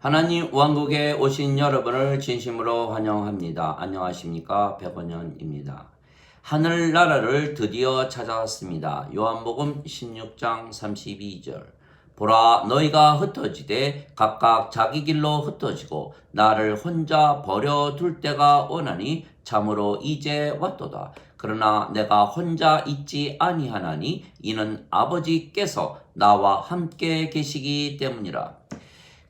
하나님 왕국에 오신 여러분을 진심으로 환영합니다. 안녕하십니까? 백원현입니다. 하늘나라를 드디어 찾아왔습니다. 요한복음 16장 32절. 보라, 너희가 흩어지되 각각 자기 길로 흩어지고 나를 혼자 버려둘 때가 오나니 참으로 이제 왔도다. 그러나 내가 혼자 있지 아니하나니 이는 아버지께서 나와 함께 계시기 때문이라.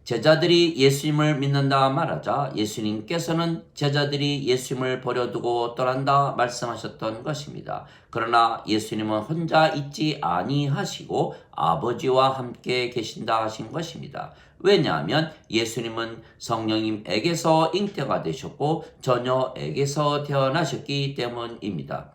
제자들이 예수님을 믿는다 말하자 예수님께서는 제자들이 예수님을 버려두고 떠난다 말씀하셨던 것입니다. 그러나 예수님은 혼자 있지 아니하시고 아버지와 함께 계신다 하신 것입니다. 왜냐하면 예수님은 성령님에게서 잉태가 되셨고 처녀에게서 태어나셨기 때문입니다.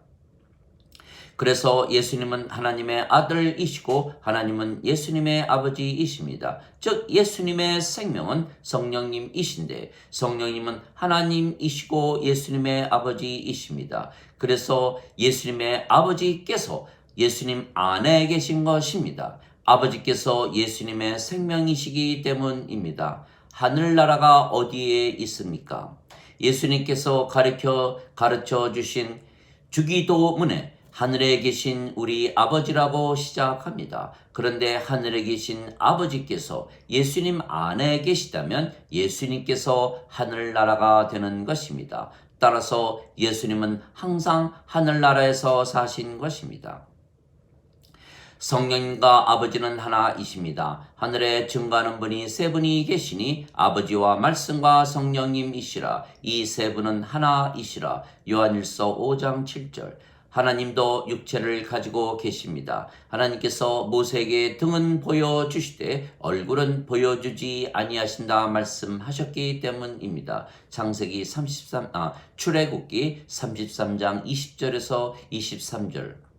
그래서 예수님은 하나님의 아들이시고 하나님은 예수님의 아버지이십니다. 즉 예수님의 생명은 성령님이신데 성령님은 하나님이시고 예수님의 아버지이십니다. 그래서 예수님의 아버지께서 예수님 안에 계신 것입니다. 아버지께서 예수님의 생명이시기 때문입니다. 하늘나라가 어디에 있습니까? 예수님께서 가르쳐 주신 주기도문에 하늘에 계신 우리 아버지라고 시작합니다. 그런데 하늘에 계신 아버지께서 예수님 안에 계시다면 예수님께서 하늘나라가 되는 것입니다. 따라서 예수님은 항상 하늘나라에서 사신 것입니다. 성령님과 아버지는 하나이십니다. 하늘에 증거하는 분이 세 분이 계시니 아버지와 말씀과 성령님이시라. 이 세 분은 하나이시라. 요한일서 5장 7절. 하나님도 육체를 가지고 계십니다. 하나님께서 모세에게 등은 보여주시되 얼굴은 보여주지 아니하신다 말씀하셨기 때문입니다. 출애굽기 33장 20절에서 23절.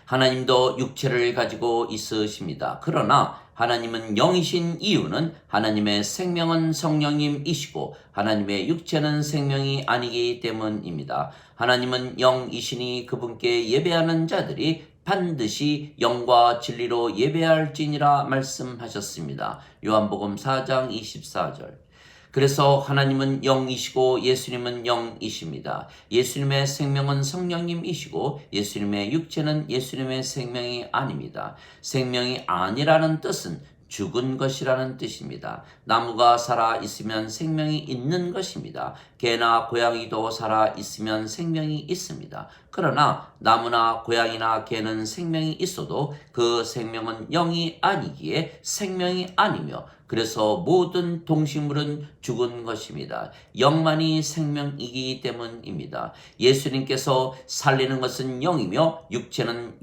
하나님도 육체를 가지고 있으십니다. 그러나 하나님은 영이신 이유는 하나님의 생명은 성령님이시고 하나님의 육체는 생명이 아니기 때문입니다. 하나님은 영이시니 그분께 예배하는 자들이 반드시 영과 진리로 예배할지니라 말씀하셨습니다. 요한복음 4장 24절. 그래서 하나님은 영이시고 예수님은 영이십니다. 예수님의 생명은 성령님이시고 예수님의 육체는 예수님의 생명이 아닙니다. 생명이 아니라는 뜻은 죽은 것이라는 뜻입니다. 나무가 살아 있으면 생명이 있는 것입니다. 개나 고양이도 살아 있으면 생명이 있습니다. 그러나 나무나 고양이나 개는 생명이 있어도 그 생명은 영이 아니기에 생명이 아니며 그래서 모든 동식물은 죽은 것입니다. 영만이 생명이기 때문입니다. 예수님께서 살리는 것은 영이며 육체는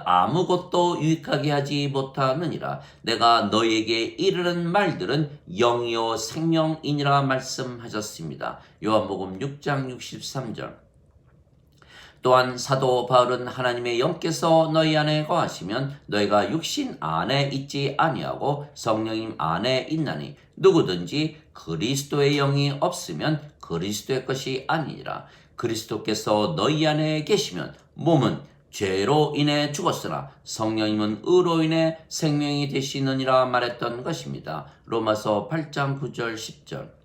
아무것도 유익하게 하지 못하느니라. 내가 너희에게 이르는 말들은 영이요 생명이니라 말씀하셨습니다. 요한복음 6장 63절. 또한 사도 바울은 하나님의 영께서 너희 안에 거하시면 너희가 육신 안에 있지 아니하고 성령님 안에 있나니 누구든지 그리스도의 영이 없으면 그리스도의 것이 아니니라. 그리스도께서 너희 안에 계시면 몸은 죄로 인해 죽었으나 성령님은 의로 인해 생명이 되시느니라 말했던 것입니다. 로마서 8장 9절 10절.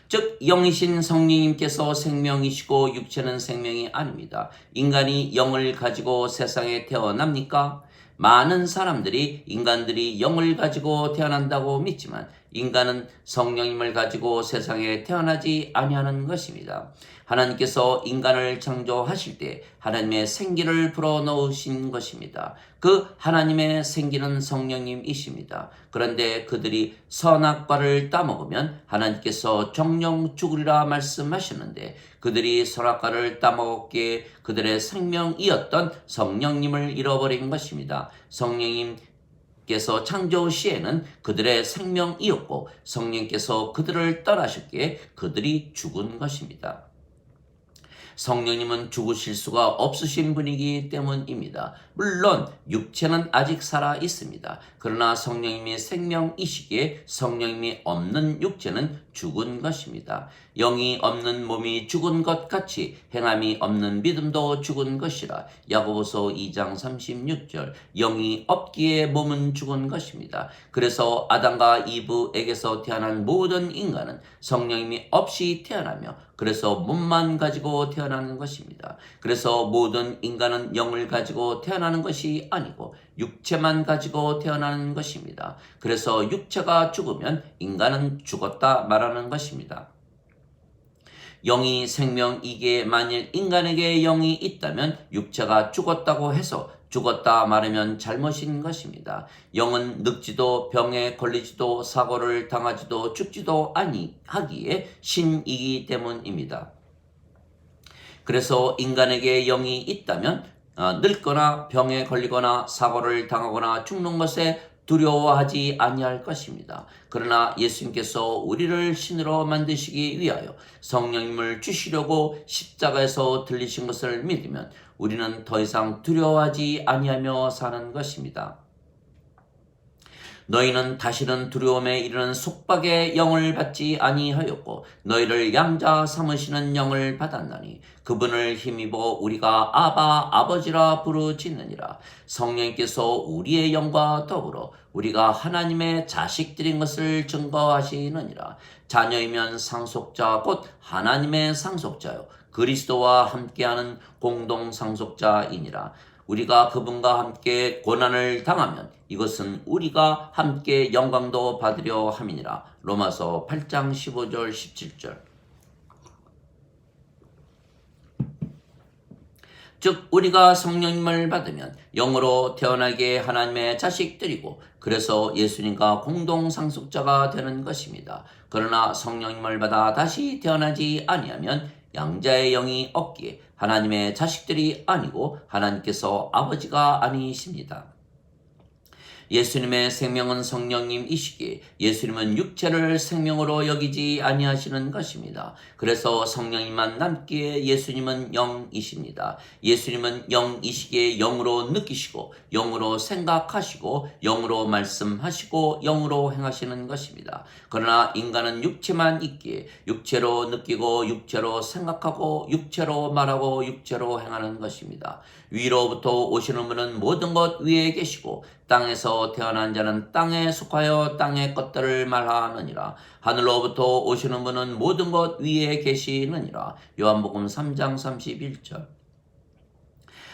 즉 영이신 성령님께서 생명이시고 육체는 생명이 아닙니다. 인간이 영을 가지고 세상에 태어납니까? 많은 사람들이 인간들이 영을 가지고 태어난다고 믿지만 인간은 성령님을 가지고 세상에 태어나지 아니하는 것입니다. 하나님께서 인간을 창조하실 때 하나님의 생기를 불어넣으신 것입니다. 그 하나님의 생기는 성령님이십니다. 그런데 그들이 선악과를 따먹으면 하나님께서 정령 죽으리라 말씀하셨는데 그들이 선악과를 따먹었기에 그들의 생명이었던 성령님을 잃어버린 것입니다. 성령님께서 창조 시에는 그들의 생명이었고 성령께서 그들을 떠나셨기에 그들이 죽은 것입니다. 성령님은 죽으실 수가 없으신 분이기 때문입니다. 물론 육체는 아직 살아 있습니다. 그러나 성령님이 생명이시기에 성령님이 없는 육체는 죽은 것입니다. 영이 없는 몸이 죽은 것 같이 행함이 없는 믿음도 죽은 것이라. 야고보서 2장 36절. 영이 없기에 몸은 죽은 것입니다. 그래서 아담과 이브에게서 태어난 모든 인간은 성령님이 없이 태어나며 그래서 몸만 가지고 태어나는 것입니다. 그래서 모든 인간은 영을 가지고 태어나는 것이 아니고 육체만 가지고 태어나는 것입니다. 그래서 육체가 죽으면 인간은 죽었다 말하는 것입니다. 영이 생명이기에 만일 인간에게 영이 있다면 육체가 죽었다고 해서 죽었다 말하면 잘못인 것입니다. 영은 늙지도 병에 걸리지도 사고를 당하지도 죽지도 아니하기에 신이기 때문입니다. 그래서 인간에게 영이 있다면 늙거나 병에 걸리거나 사고를 당하거나 죽는 것에 두려워하지 아니할 것입니다. 그러나 예수님께서 우리를 신으로 만드시기 위하여 성령님을 주시려고 십자가에서 들리신 것을 믿으면 우리는 더 이상 두려워하지 아니하며 사는 것입니다. 너희는 다시는 두려움에 이르는 속박의 영을 받지 아니하였고 너희를 양자 삼으시는 영을 받았나니 그분을 힘입어 우리가 아바 아버지라 부르짖느니라. 성령께서 우리의 영과 더불어 우리가 하나님의 자식들인 것을 증거하시느니라. 자녀이면 상속자 곧 하나님의 상속자요 그리스도와 함께하는 공동 상속자이니라. 우리가 그분과 함께 고난을 당하면 이것은 우리가 함께 영광도 받으려 함이니라. 로마서 8장 15절 17절. 즉 우리가 성령님을 받으면 영으로 태어나게 하나님의 자식들이고 그래서 예수님과 공동 상속자가 되는 것입니다. 그러나 성령님을 받아 다시 태어나지 아니하면 양자의 영이 없기에 하나님의 자식들이 아니고 하나님께서 아버지가 아니십니다. 예수님의 생명은 성령님이시기에 예수님은 육체를 생명으로 여기지 아니하시는 것입니다. 그래서 성령님만 남기에 예수님은 영이십니다. 예수님은 영이시기에 영으로 느끼시고 영으로 생각하시고 영으로 말씀하시고 영으로 행하시는 것입니다. 그러나 인간은 육체만 있기에 육체로 느끼고 육체로 생각하고 육체로 말하고 육체로 행하는 것입니다. 위로부터 오시는 분은 모든 것 위에 계시고 땅에서 태어난 자는 땅에 속하여 땅의 것들을 말하느니라. 하늘로부터 오시는 분은 모든 것 위에 계시느니라. 요한복음 3장 31절.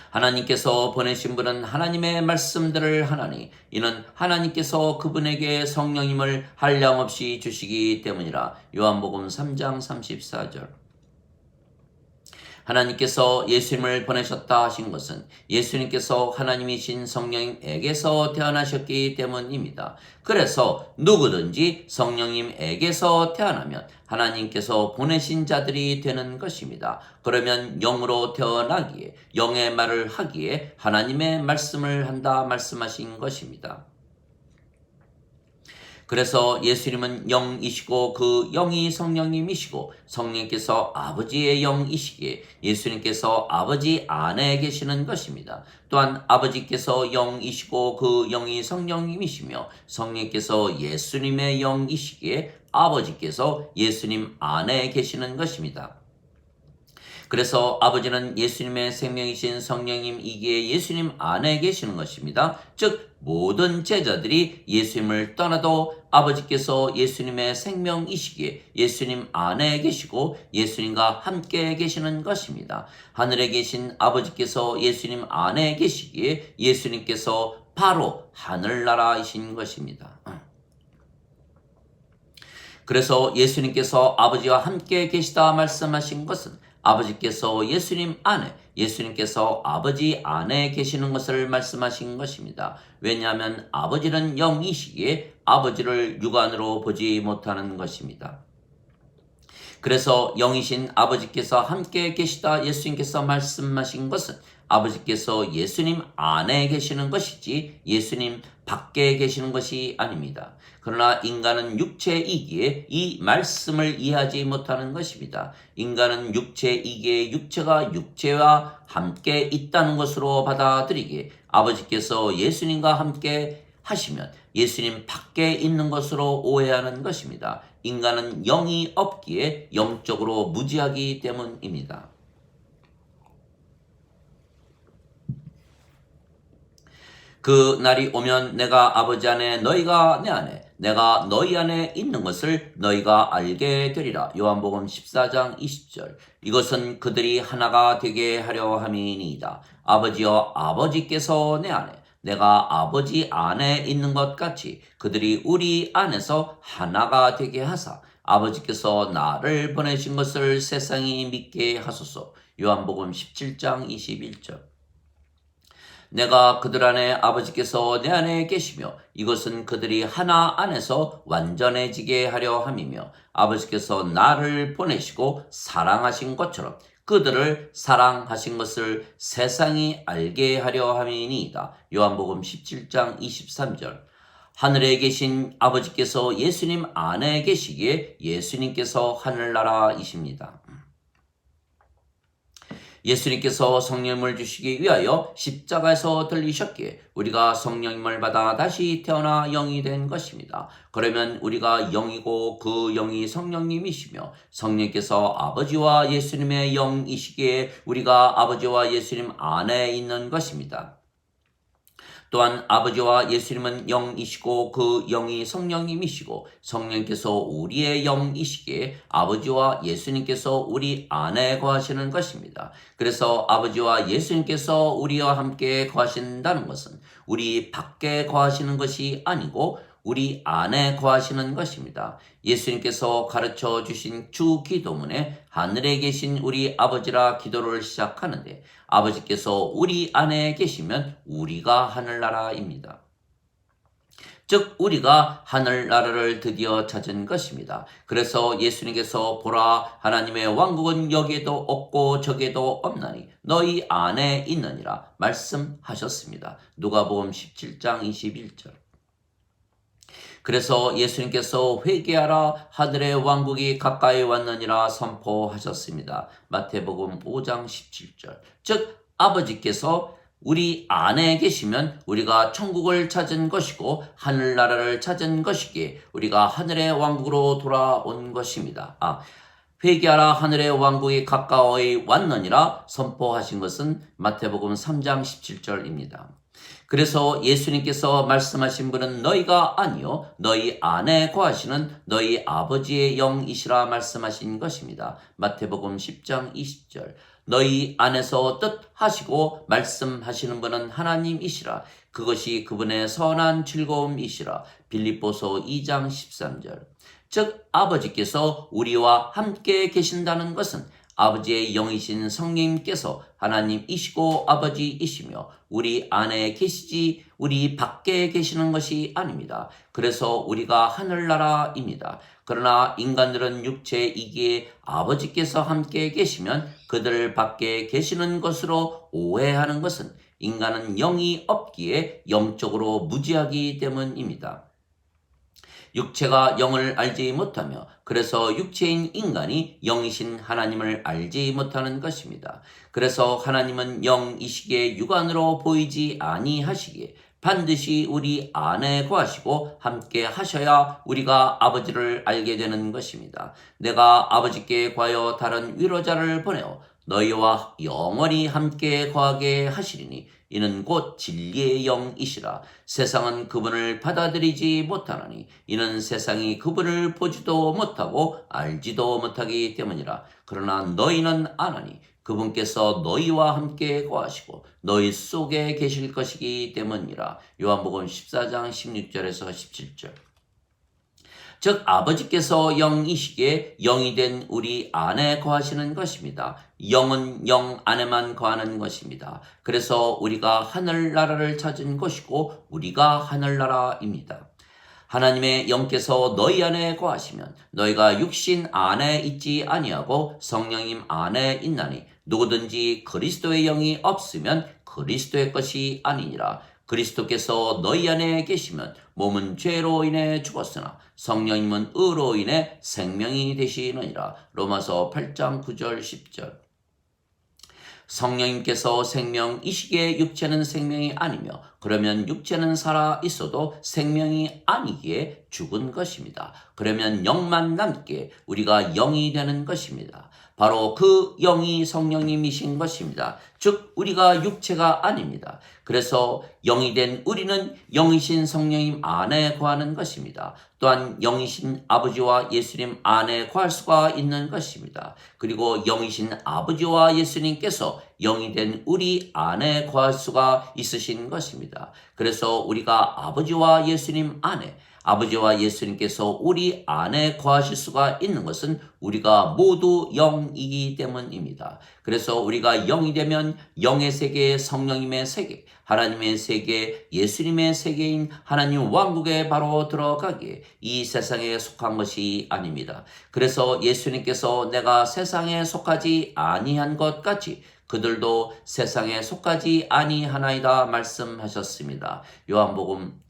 하나님께서 보내신 분은 하나님의 말씀들을 하나니 이는 하나님께서 그분에게 성령님을 한량없이 주시기 때문이라. 요한복음 3장 34절. 하나님께서 예수님을 보내셨다 하신 것은 예수님께서 하나님이신 성령님에게서 태어나셨기 때문입니다. 그래서 누구든지 성령님에게서 태어나면 하나님께서 보내신 자들이 되는 것입니다. 그러면 영으로 태어나기에 영의 말을 하기에 하나님의 말씀을 한다 말씀하신 것입니다. 그래서 예수님은 영이시고 그 영이 성령님이시고 성령께서 아버지의 영이시기에 예수님께서 아버지 안에 계시는 것입니다. 또한 아버지께서 영이시고 그 영이 성령님이시며 성령께서 예수님의 영이시기에 아버지께서 예수님 안에 계시는 것입니다. 그래서 아버지는 예수님의 생명이신 성령님이기에 예수님 안에 계시는 것입니다. 즉 모든 제자들이 예수님을 떠나도 아버지께서 예수님의 생명이시기에 예수님 안에 계시고 예수님과 함께 계시는 것입니다. 하늘에 계신 아버지께서 예수님 안에 계시기에 예수님께서 바로 하늘나라이신 것입니다. 그래서 예수님께서 아버지와 함께 계시다 말씀하신 것은 아버지께서 예수님 안에, 예수님께서 아버지 안에 계시는 것을 말씀하신 것입니다. 왜냐하면 아버지는 영이시기에 아버지를 육안으로 보지 못하는 것입니다. 그래서 영이신 아버지께서 함께 계시다 예수님께서 말씀하신 것은 아버지께서 예수님 안에 계시는 것이지 예수님 밖에 계시는 것이 아닙니다. 그러나 인간은 육체이기에 이 말씀을 이해하지 못하는 것입니다. 인간은 육체이기에 육체가 육체와 함께 있다는 것으로 받아들이기에 아버지께서 예수님과 함께 하시면 예수님 밖에 있는 것으로 오해하는 것입니다. 인간은 영이 없기에 영적으로 무지하기 때문입니다. 그 날이 오면 내가 아버지 안에 너희가 내 안에 내가 너희 안에 있는 것을 너희가 알게 되리라. 요한복음 14장 20절. 이것은 그들이 하나가 되게 하려 함이니이다. 아버지여 아버지께서 내 안에 내가 아버지 안에 있는 것 같이 그들이 우리 안에서 하나가 되게 하사 아버지께서 나를 보내신 것을 세상이 믿게 하소서. 요한복음 17장 21절. 내가 그들 안에 아버지께서 내 안에 계시며 이것은 그들이 하나 안에서 완전해지게 하려 함이며 아버지께서 나를 보내시고 사랑하신 것처럼 그들을 사랑하신 것을 세상이 알게 하려 함이니이다. 요한복음 17장 23절. 하늘에 계신 아버지께서 예수님 안에 계시기에 예수님께서 하늘나라이십니다. 예수님께서 성령을 주시기 위하여 십자가에서 들리셨기에 우리가 성령님을 받아 다시 태어나 영이 된 것입니다. 그러면 우리가 영이고 그 영이 성령님이시며 성령께서 아버지와 예수님의 영이시기에 우리가 아버지와 예수님 안에 있는 것입니다. 또한 아버지와 예수님은 영이시고 그 영이 성령님이시고 성령께서 우리의 영이시기에 아버지와 예수님께서 우리 안에 거하시는 것입니다. 그래서 아버지와 예수님께서 우리와 함께 거하신다는 것은 우리 밖에 거하시는 것이 아니고 우리 안에 거하시는 것입니다. 예수님께서 가르쳐 주신 주 기도문에 하늘에 계신 우리 아버지라 기도를 시작하는데 아버지께서 우리 안에 계시면 우리가 하늘나라입니다. 즉 우리가 하늘나라를 드디어 찾은 것입니다. 그래서 예수님께서 보라 하나님의 왕국은 여기에도 없고 저기에도 없나니 너희 안에 있느니라 말씀하셨습니다. 누가복음 17장 21절. 그래서 예수님께서 회개하라 하늘의 왕국이 가까이 왔느니라 선포하셨습니다. 마태복음 5장 17절. 즉 아버지께서 우리 안에 계시면 우리가 천국을 찾은 것이고 하늘나라를 찾은 것이기에 우리가 하늘의 왕국으로 돌아온 것입니다. 회개하라 하늘의 왕국이 가까이 왔느니라 선포하신 것은 마태복음 3장 17절입니다. 그래서 예수님께서 말씀하신 분은 너희가 아니요 너희 안에 거하시는 너희 아버지의 영이시라 말씀하신 것입니다. 마태복음 10장 20절. 너희 안에서 뜻하시고 말씀하시는 분은 하나님이시라. 그것이 그분의 선한 즐거움이시라. 빌립보서 2장 13절. 즉 아버지께서 우리와 함께 계신다는 것은 아버지의 영이신 성령님께서 하나님이시고 아버지이시며 우리 안에 계시지 우리 밖에 계시는 것이 아닙니다. 그래서 우리가 하늘나라입니다. 그러나 인간들은 육체이기에 아버지께서 함께 계시면 그들 밖에 계시는 것으로 오해하는 것은 인간은 영이 없기에 영적으로 무지하기 때문입니다. 육체가 영을 알지 못하며 그래서 육체인 인간이 영이신 하나님을 알지 못하는 것입니다. 그래서 하나님은 영이시기에 육안으로 보이지 아니하시기에 반드시 우리 안에 거하시고 함께 하셔야 우리가 아버지를 알게 되는 것입니다. 내가 아버지께 구하여 다른 위로자를 보내어 너희와 영원히 함께 거하게 하시리니 이는 곧 진리의 영이시라. 세상은 그분을 받아들이지 못하나니 이는 세상이 그분을 보지도 못하고 알지도 못하기 때문이라. 그러나 너희는 아나니 그분께서 너희와 함께 거하시고 너희 속에 계실 것이기 때문이라. 요한복음 14장 16절에서 17절. 즉 아버지께서 영이시기에 영이 된 우리 안에 거하시는 것입니다. 영은 영 안에만 거하는 것입니다. 그래서 우리가 하늘나라를 찾은 것이고 우리가 하늘나라입니다. 하나님의 영께서 너희 안에 거하시면 너희가 육신 안에 있지 아니하고 성령님 안에 있나니 누구든지 그리스도의 영이 없으면 그리스도의 것이 아니니라. 그리스도께서 너희 안에 계시면 몸은 죄로 인해 죽었으나 성령님은 의로 인해 생명이 되시느니라. 로마서 8장 9절 10절. 성령님께서 생명이시기에 육체는 생명이 아니며 그러면 육체는 살아 있어도 생명이 아니기에 죽은 것입니다. 그러면 영만 남기에 우리가 영이 되는 것입니다. 바로 그 영이 성령님이신 것입니다. 즉 우리가 육체가 아닙니다. 그래서 영이 된 우리는 영이신 성령님 안에 거하는 것입니다. 또한 영이신 아버지와 예수님 안에 거할 수가 있는 것입니다. 그리고 영이신 아버지와 예수님께서 영이 된 우리 안에 거할 수가 있으신 것입니다. 그래서 우리가 아버지와 예수님 안에, 아버지와 예수님께서 우리 안에 거하실 수가 있는 것은 우리가 모두 영이기 때문입니다. 그래서 우리가 영이 되면 영의 세계, 성령님의 세계, 하나님의 세계, 예수님의 세계인 하나님 왕국에 바로 들어가기에 이 세상에 속한 것이 아닙니다. 그래서 예수님께서 내가 세상에 속하지 아니한 것 같이 그들도 세상에 속하지 아니하나이다 말씀하셨습니다. 요한복음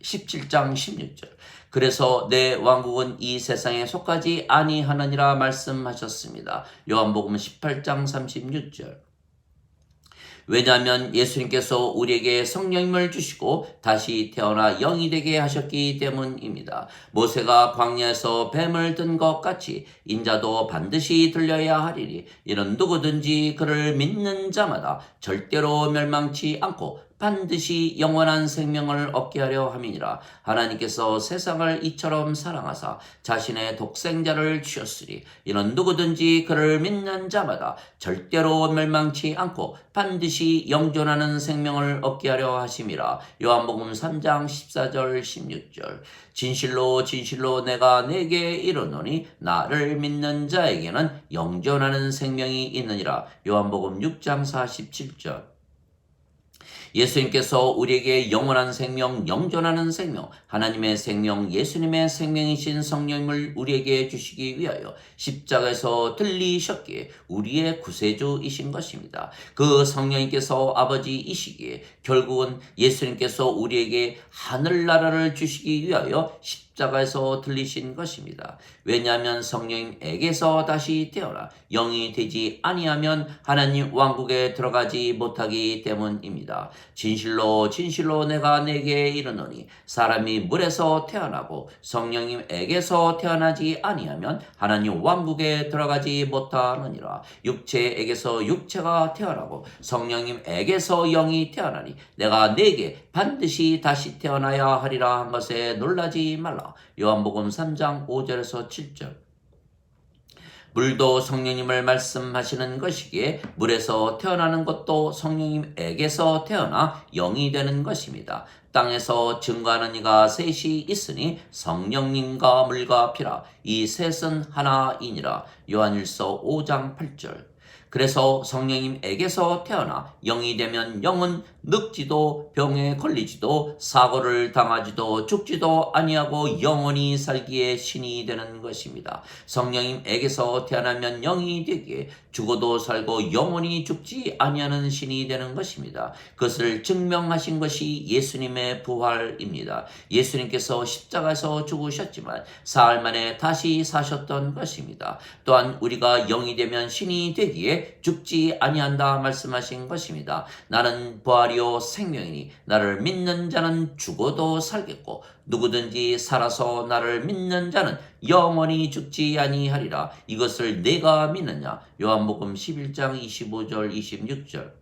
17장 16절. 그래서 내 왕국은 이 세상에 속하지 아니하느니라 말씀하셨습니다. 요한복음 18장 36절. 왜냐하면 예수님께서 우리에게 성령님을 주시고 다시 태어나 영이 되게 하셨기 때문입니다. 모세가 광야에서 뱀을 든 것 같이 인자도 반드시 들려야 하리니 이는 누구든지 그를 믿는 자마다 절대로 멸망치 않고 반드시 영원한 생명을 얻게 하려 함이니라. 하나님께서 세상을 이처럼 사랑하사 자신의 독생자를 주셨으니 이는 누구든지 그를 믿는 자마다 절대로 멸망치 않고 반드시 영존하는 생명을 얻게 하려 하심이라. 요한복음 3장 14절 16절. 진실로 진실로 내가 네게 이르노니 나를 믿는 자에게는 영존하는 생명이 있느니라. 요한복음 6장 47절. 예수님께서 우리에게 영원한 생명, 영존하는 생명, 하나님의 생명, 예수님의 생명이신 성령님을 우리에게 주시기 위하여 십자가에서 들리셨기에 우리의 구세주이신 것입니다. 그 성령님께서 아버지이시기에 결국은 예수님께서 우리에게 하늘나라를 주시기 위하여 십자가에서 들리신 것입니다. 왜냐하면 성령님에게서 다시 태어나 영이 되지 아니하면 하나님 왕국에 들어가지 못하기 때문입니다. 진실로 진실로 내가 네게 이르노니 사람이 물에서 태어나고 성령님에게서 태어나지 아니하면 하나님 왕국에 들어가지 못하느니라. 육체에게서 육체가 태어나고 성령님에게서 영이 태어나니 내가 네게 반드시 다시 태어나야 하리라 한 것에 놀라지 말라. 요한복음 3장 5절에서 7절. 물도 성령님을 말씀하시는 것이기에 물에서 태어나는 것도 성령님에게서 태어나 영이 되는 것입니다. 땅에서 증거하는 이가 셋이 있으니 성령님과 물과 피라. 이 셋은 하나이니라. 요한일서 5장 8절. 그래서 성령님에게서 태어나 영이 되면 영은 늙지도 병에 걸리지도 사고를 당하지도 죽지도 아니하고 영원히 살기에 신이 되는 것입니다. 성령님에게서 태어나면 영이 되기에 죽어도 살고 영원히 죽지 아니하는 신이 되는 것입니다. 그것을 증명하신 것이 예수님의 부활입니다. 예수님께서 십자가에서 죽으셨지만 사흘 만에 다시 사셨던 것입니다. 또한 우리가 영이 되면 신이 되기에 죽지 아니한다 말씀하신 것입니다. 나는 부활이요 생명이니 나를 믿는 자는 죽어도 살겠고 누구든지 살아서 나를 믿는 자는 영원히 죽지 아니하리라. 이것을 내가 믿느냐? 요한복음 11장 25절 26절.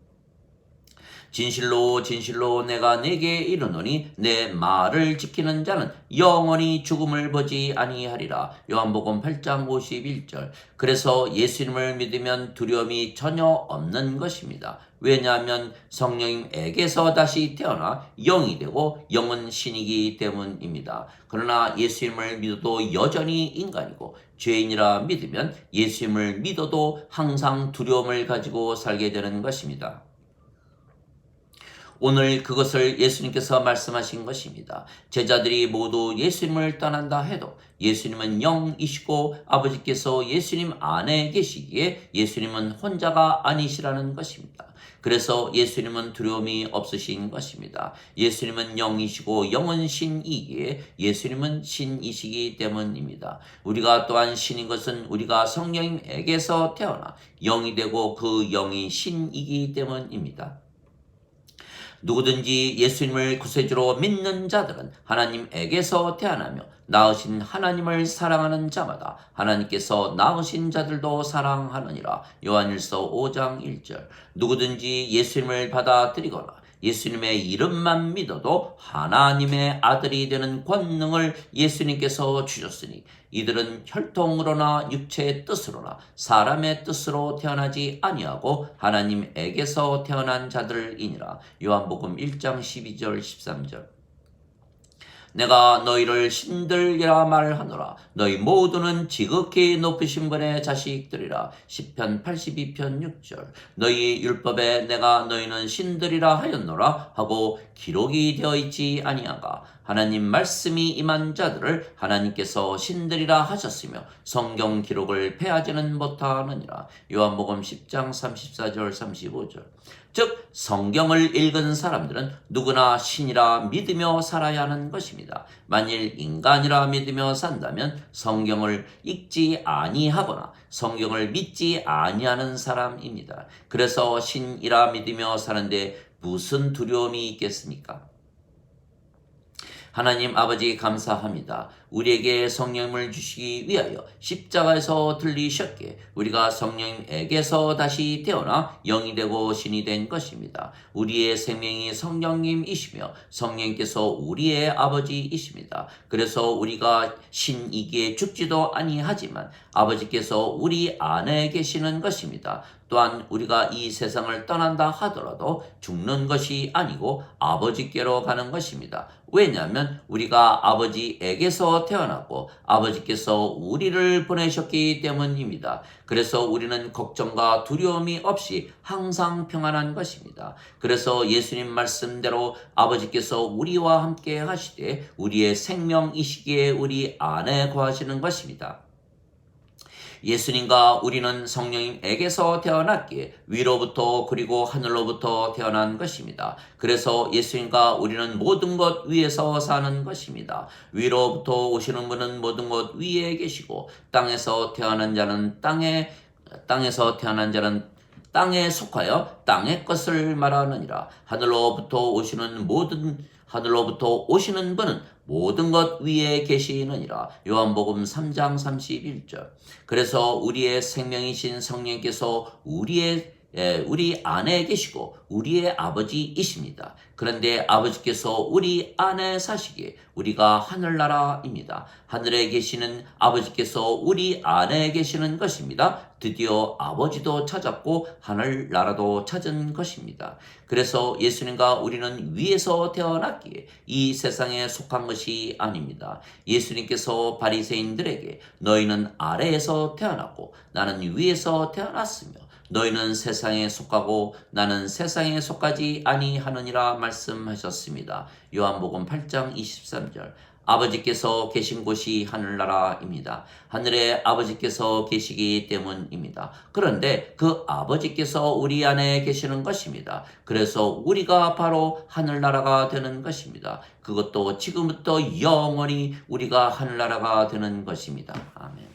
진실로 진실로 내가 네게 이르노니 내 말을 지키는 자는 영원히 죽음을 보지 아니하리라. 요한복음 8장 51절. 그래서 예수님을 믿으면 두려움이 전혀 없는 것입니다. 왜냐하면 성령님에게서 다시 태어나 영이 되고 영은 신이기 때문입니다. 그러나 예수님을 믿어도 여전히 인간이고 죄인이라 믿으면 예수님을 믿어도 항상 두려움을 가지고 살게 되는 것입니다. 오늘 그것을 예수님께서 말씀하신 것입니다. 제자들이 모두 예수님을 떠난다 해도 예수님은 영이시고 아버지께서 예수님 안에 계시기에 예수님은 혼자가 아니시라는 것입니다. 그래서 예수님은 두려움이 없으신 것입니다. 예수님은 영이시고 영은 신이기에 예수님은 신이시기 때문입니다. 우리가 또한 신인 것은 우리가 성령님에게서 태어나 영이 되고 그 영이 신이기 때문입니다. 누구든지 예수님을 구세주로 믿는 자들은 하나님에게서 태어나며 낳으신 하나님을 사랑하는 자마다 하나님께서 낳으신 자들도 사랑하느니라. 요한일서 5장 1절. 누구든지 예수님을 받아들이거나 예수님의 이름만 믿어도 하나님의 아들이 되는 권능을 예수님께서 주셨으니 이들은 혈통으로나 육체의 뜻으로나 사람의 뜻으로 태어나지 아니하고 하나님에게서 태어난 자들이니라. 요한복음 1장 12절 13절. 내가 너희를 신들이라 말하노라. 너희 모두는 지극히 높으신 분의 자식들이라. 시편 82편 6절. 너희 율법에 내가 너희는 신들이라 하였노라 하고 기록이 되어 있지 아니한가. 하나님 말씀이 임한 자들을 하나님께서 신들이라 하셨으며 성경 기록을 패하지는 못하느니라. 요한복음 10장 34절 35절. 즉 성경을 읽은 사람들은 누구나 신이라 믿으며 살아야 하는 것입니다. 만일 인간이라 믿으며 산다면 성경을 읽지 아니하거나 성경을 믿지 아니하는 사람입니다. 그래서 신이라 믿으며 사는데 무슨 두려움이 있겠습니까? 하나님 아버지 감사합니다. 우리에게 성령을 주시기 위하여 십자가에서 들리셨기에 우리가 성령에게서 다시 태어나 영이 되고 신이 된 것입니다. 우리의 생명이 성령님이시며 성령께서 우리의 아버지이십니다. 그래서 우리가 신이기에 죽지도 아니하지만 아버지께서 우리 안에 계시는 것입니다. 또한 우리가 이 세상을 떠난다 하더라도 죽는 것이 아니고 아버지께로 가는 것입니다. 왜냐하면 우리가 아버지에게서 태어났고 아버지께서 우리를 보내셨기 때문입니다. 그래서 우리는 걱정과 두려움이 없이 항상 평안한 것입니다. 그래서 예수님 말씀대로 아버지께서 우리와 함께 하시되 우리의 생명이시기에 우리 안에 거하시는 것입니다. 예수님과 우리는 성령님에게서 태어났기에 위로부터 그리고 하늘로부터 태어난 것입니다. 그래서 예수님과 우리는 모든 것 위에서 사는 것입니다. 위로부터 오시는 분은 모든 것 위에 계시고 땅에서 태어난 자는 땅에서 태어난 자는 땅에 속하여 땅의 것을 말하느니라. 하늘로부터 오시는 분은 모든 것 위에 계시느니라. 요한복음 3장 31절. 그래서 우리의 생명이신 성령께서 우리 안에 계시고 우리의 아버지이십니다. 그런데 아버지께서 우리 안에 사시기에 우리가 하늘나라입니다. 하늘에 계시는 아버지께서 우리 안에 계시는 것입니다. 드디어 아버지도 찾았고 하늘나라도 찾은 것입니다. 그래서 예수님과 우리는 위에서 태어났기에 이 세상에 속한 것이 아닙니다. 예수님께서 바리새인들에게 너희는 아래에서 태어났고 나는 위에서 태어났으며 너희는 세상에 속하고 나는 세상에 속하지 아니하느니라 말씀하셨습니다. 요한복음 8장 23절. 아버지께서 계신 곳이 하늘나라입니다. 하늘에 아버지께서 계시기 때문입니다. 그런데 그 아버지께서 우리 안에 계시는 것입니다. 그래서 우리가 바로 하늘나라가 되는 것입니다. 그것도 지금부터 영원히 우리가 하늘나라가 되는 것입니다. 아멘.